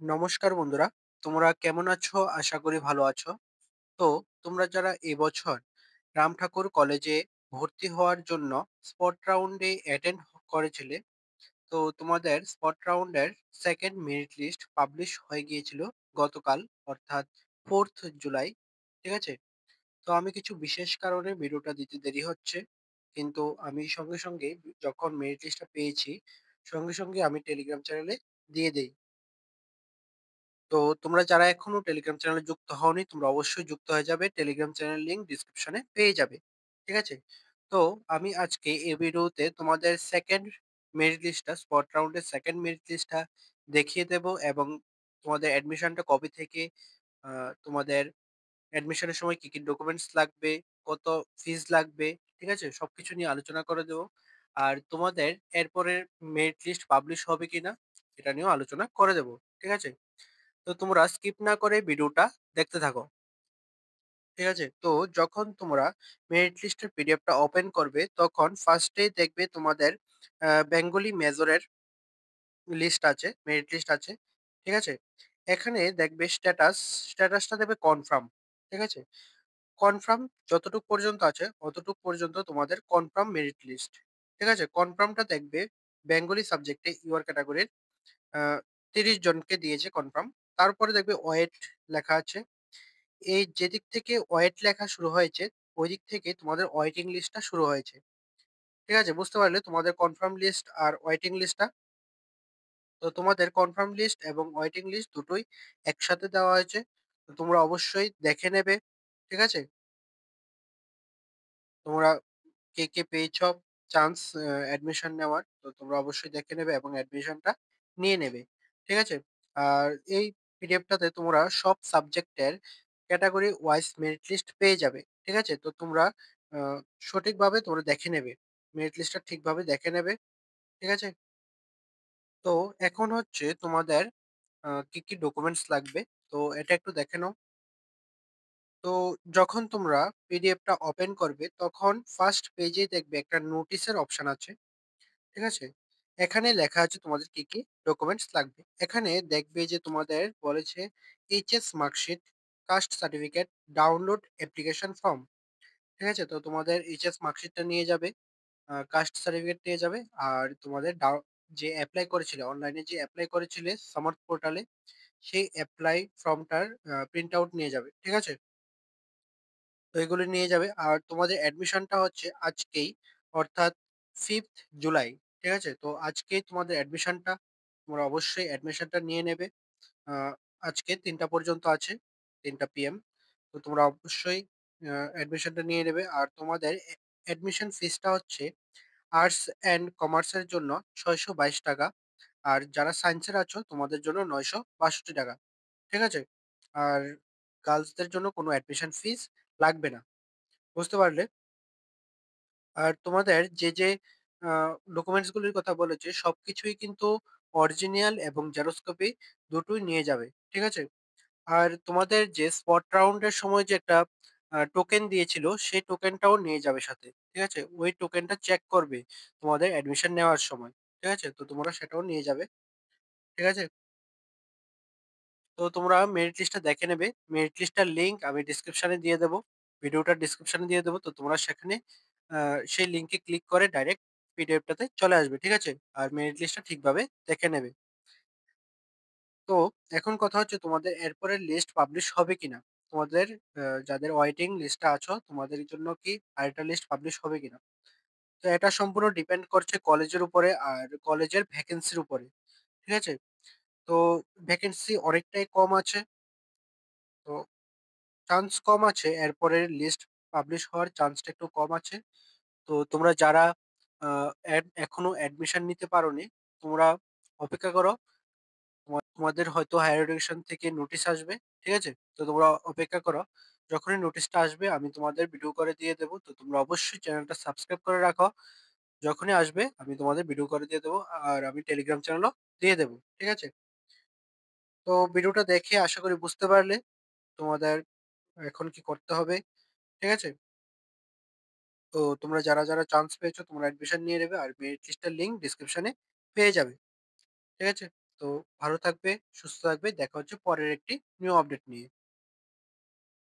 নমস্কার বন্ধুরা, তোমরা কেমন আছো? আশা করি ভালো আছো। তো তোমরা যারা এবছর রাম ঠাকুর কলেজে ভর্তি হওয়ার জন্য স্পট রাউন্ডে অ্যাটেন্ড করেছিলে, তো তোমাদের স্পট রাউন্ডের সেকেন্ড মেরিট লিস্ট পাবলিশ হয়ে গিয়েছিল গতকাল, অর্থাৎ 4th জুলাই। ঠিক আছে? তো আমি কিছু বিশেষ কারণে ভিডিওটা দিতে দেরি হচ্ছে। কিন্তু আমি সঙ্গে সঙ্গে যখন মেরিট লিস্টটা পেয়েছি, সঙ্গে সঙ্গে আমি টেলিগ্রাম চ্যানেলে দিয়ে দেই। তো তোমরা যারা এখনো টেলিগ্রাম চ্যানেলে যুক্ত হওনি, তোমরা অবশ্যই যুক্ত হয়ে যাবে। টেলিগ্রাম চ্যানেল লিংক ডিসক্রিপশনে পেয়ে যাবে। ঠিক আছে? তো আমি আজকে এই ভিডিওতে তোমাদের সেকেন্ড মেরিট লিস্টটা, স্পট রাউন্ডের সেকেন্ড মেরিট লিস্টটা দেখিয়ে দেব, এবং তোমাদের অ্যাডমিশনটা কবে থেকে, তোমাদের অ্যাডমিশনের সময় কি কি ডকুমেন্টস লাগবে, কত ফিস লাগবে, ঠিক আছে? সবকিছু নিয়ে আলোচনা করে দেবো। আর তোমাদের এরপরের মেরিট লিস্ট পাবলিশ হবে কিনা, এটা নিয়েও আলোচনা করে দেবো। ঠিক আছে? তো তোমরা স্কিপ না করে ভিডিওটা দেখতে থাকো। ঠিক আছে? তো যখন তোমরা মেরিট লিস্টের পিডিএফটা ওপেন করবে, তখন ফার্স্টেই দেখবে তোমাদের বেঙ্গলি মেজরের লিস্ট আছে, মেরিট লিস্ট আছে। ঠিক আছে? এখানে দেখবে স্ট্যাটাসটা দেখবে কনফার্ম। ঠিক আছে? কনফার্ম যতটুক পর্যন্ত আছে, অতটুক পর্যন্ত তোমাদের কনফার্ম মেরিট লিস্ট। ঠিক আছে? কনফার্মটা দেখবে বেঙ্গলি সাবজেক্টে ইউআর ক্যাটাগরির আ ৩০ জনকে দিয়েছে কনফার্ম। তারপরে দেখবে ওয়েট লেখা আছে। এই যেদিক থেকে ওয়েট লেখা শুরু হয়েছে, ওইদিক থেকে তোমাদের ওয়েটিং লিস্টটা শুরু হয়েছে। ঠিক আছে? বুঝতে পারলে তোমাদের কনফার্ম লিস্ট আর ওয়েটিং লিস্টটা? তো তোমাদের কনফার্ম লিস্ট এবং ওয়েটিং লিস্ট দুটোই একসাথে দেওয়া হয়েছে। তো তোমরা অবশ্যই দেখে নেবে। ঠিক আছে? তোমরা কে, কে পেয়েছ চান্স অ্যাডমিশন নেওয়ার, তো তোমরা অবশ্যই দেখে নেবে এবং অ্যাডমিশনটা নিয়ে নেবে। ঠিক আছে? আর এই পিডিএফটাতে তোমরা সব সাবজেক্টের ক্যাটেগরি ওয়াইজ মেরিট লিস্ট পেয়ে যাবে। ঠিক আছে? তো তোমরা আ সঠিকভাবে তোমরা দেখে নেবে। মেরিট লিস্টটা ঠিকভাবে দেখে নেবে। ঠিক আছে? তো এখন হচ্ছে তোমাদের কি, কি ডকুমেন্টস লাগবে, তো এটা একটু দেখে নাও। তো যখন তোমরা পিডিএফটা ওপেন করবে, তখন ফার্স্ট পেজেই দেখবে একটা নোটিশের অপশন আছে। ঠিক আছে? এখানে লেখা আছে তোমাদের কি, কি ডকুমেন্টস লাগবে। এখানে দেখবে যে তোমাদের বলেছে HS marksheet, caste certificate, download application form. ঠিক আছে? তো তোমাদের এইচএস মার্কশিটটা নিয়ে যাবে, কাস্ট সার্টিফিকেট নিয়ে যাবে, আর তোমাদের যে এপ্লাই করেছিলে, অনলাইনে যে এপ্লাই করেছিলে সামার্থ পোর্টালে, সেই এপ্লাই ফর্মটার প্রিন্ট আউট নিয়ে যাবে। ঠিক আছে? তো এগুলো নিয়ে যাবে। আর তোমাদের অ্যাডমিশনটা হচ্ছে আজকেই, অর্থাৎ 5th জুলাই। ঠিক আছে? তো আজকেই তোমাদের অ্যাডমিশনটা, তোমরা অবশ্যই অ্যাডমিশনটা নিয়ে নেবে। আ আজকে ৩টা পর্যন্ত আছে, ৩টা পিএম। তো তোমরা অবশ্যই অ্যাডমিশনটা নিয়ে নেবে। আর তোমাদের অ্যাডমিশন ফিসটা হচ্ছে আর্টস অ্যান্ড কমার্সের জন্য ৳৬২২। আর যারা সায়েন্সের আছো তোমাদের জন্য ৳৯৬২। ঠিক আছে? আর গার্লসদের জন্য কোনো অ্যাডমিশন ফিস লাগবে না। বুঝতে পারলে? আর তোমাদের যে আ ডকুমেন্টস গুলির কথা বলেছি, সবকিছুই কিন্তু অরিজিনাল এবং জেরক্স কপি দুটোই নিয়ে যাবে। ঠিক আছে? আর তোমাদের যে স্পট রাউন্ড এর সময় যে একটা টোকেন দিয়েছিল, সেই টোকেনটাও নিয়ে যাবে সাথে। ঠিক আছে? ওই টোকেনটা চেক করবে তোমাদের অ্যাডমিশন নেওয়ার সময়। ঠিক আছে? তো তোমরা সেটাও নিয়ে যাবে। ঠিক আছে? তো তোমরা মেরিট লিস্টটা দেখে নেবে। মেরিট লিস্টটার লিংক আমি ডেসক্রিপশনে দিয়ে দেব। ভিডিওটার ডেসক্রিপশনে দিয়ে দেব। তো তোমরা সেখানে আ সেই লিংকে ক্লিক করে ডাইরেক্ট পিডিএফটাতে চলে আসবে। ঠিক আছে? আর মেরিট লিস্টটা ঠিকভাবে দেখে নেবে। তো এখন কথা হচ্ছে তোমাদের এরপরের লিস্ট পাবলিশ হবে কিনা? তোমাদের যাদের ওয়েটিং লিস্টে আছো, তোমাদের জন্য কি আরেকটা লিস্ট পাবলিশ হবে কিনা? তো এটা সম্পূর্ণ ডিপেন্ড করছে কলেজের উপরে আর কলেজের ভ্যাকেন্সির উপরে। ঠিক আছে? তো ভ্যাকেন্সি অনেকটাই কম আছে। তো চান্স কম আছে। এরপরের লিস্ট পাবলিশ হওয়ার চান্সটা একটু কম আছে। তো তোমরা যারা আ এখনো অ্যাডমিশন নিতে পারোনি, তোমরা অপেক্ষা করো। তোমাদের হয়তো হায়ার এডুকেশন থেকে নোটিশ আসবে। ঠিক আছে? তো তোমরা অপেক্ষা করো। যখনই নোটিশটা আসবে আমি তোমাদের ভিডিও করে দিয়ে দেব। তো তোমরা অবশ্যই চ্যানেলটা সাবস্ক্রাইব করে রাখো। যখনই আসবে আমি তোমাদের ভিডিও করে দিয়ে দেব। আর আমি টেলিগ্রাম চ্যানেলও দিয়ে দেব। ঠিক আছে? তো ভিডিওটা দেখে আশা করি বুঝতে পারলে তোমাদের এখন কি করতে হবে। ঠিক আছে? তো তোমরা যারা চান্স পেয়েছো তোমরা অ্যাডমিশন নিয়ে নেবে। আর মেরিট লিস্টের লিংক ডেসক্রিপশনে পেয়ে যাবে। ঠিক আছে? তো ভালো থাকবে, সুস্থ থাকবে। দেখা হচ্ছে পরের একটি নিউ আপডেট নিয়ে।